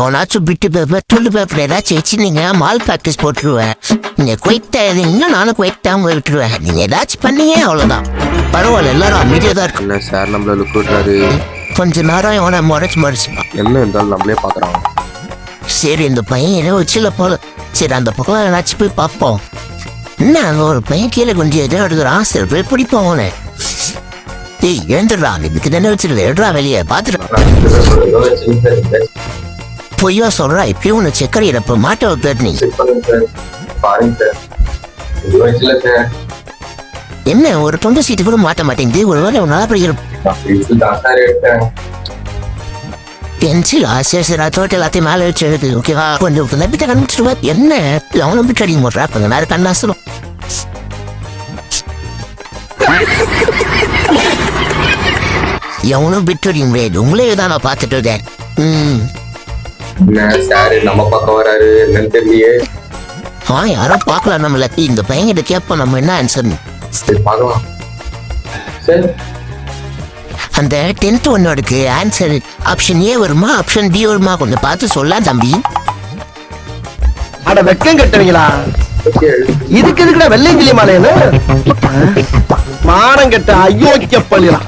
எவனாச்சும் பிட்டு பேப்பர் துண்டு பேப்பர் ஏதாச்சும் வச்சுருந்தீங்க மால் ப்ராக்டிஸ் போட்டுருவேன். நீங்கள் குவைட்டா இருந்தீங்கன்னா நானும் குவைட்டாம விட்டுருவேன். நீங்கள் ஏதாச்சும் பண்ணீங்க அவ்வளோதான். பரவாயில்ல, எல்லாரும் அமைதியாக தான் இருக்கு. என்ன சார் நம்மள லுக் விட்றாரு? கொஞ்ச நேரம் இவனை முறைச்சு என்ன இருந்தாலும் நம்மளே பார்க்குறான். சரி, இந்த பையன் ஏதோ வச்சுல போல. சரி, அந்த பக்கம் ஏதாச்சும் போய் பார்ப்போம். என்ன அங்கே ஒரு பையன் கீழே கொஞ்சம் எதோ எடுக்கிறான். சரி போய் பிடிப்போம் அவனை. ஏய் எழுந்துடுறா, இதுக்கு தானே வச்சுருது. எடுறா வெளியே பார்த்துட்டு. பொய்யா சொல்றா, இப்பயும் உன்னை செக்கரை இறப்ப மாட்ட வைப்ப நீ. என்ன ஒரு தொண்டு சீட்டு கூட மாட்ட மாட்டேங்குது. ஒரு வேலை நல்லா படிக்கிற பென்சில் ஆசிரியரா தோட்ட எல்லாத்தையும் மேலே வச்சு எழுது. ஓகேவா, கொஞ்சம் நம்பிட்ட கண்டுபிடிச்சிருவா. என்ன அவனும் பிட்டு அடிக்க மாட்டா. கொஞ்ச நேரம் கண்ணாசலும். எவனும் பிட்டு அடிக்க முடியாது. உங்களே தான் நான் பார்த்துட்டு இருக்கேன். நம்ம பக்கம் வராரு என்னன்னு தெரியலையே. யாரும் பார்க்கலாம் நம்மள. இந்த பையன்கிட்ட கேட்போம் நம்ம என்ன ஆன்சர். பார்க்கலாம். அந்த 10th ஒன்னோடுக்கு ஆன்சர் ஆப்ஷன் ஏ வருமா ஆப்ஷன் பி வருமா கொஞ்சம் பார்த்து சொல்லலாம் தம்பி. அட வெக்கம் கட்டுவீங்களா? இதுக்கு எதுக்குடா வெள்ளையங்கிலி மாலையில மானம் கட்ட அயோக்கிய பள்ளிலாம்.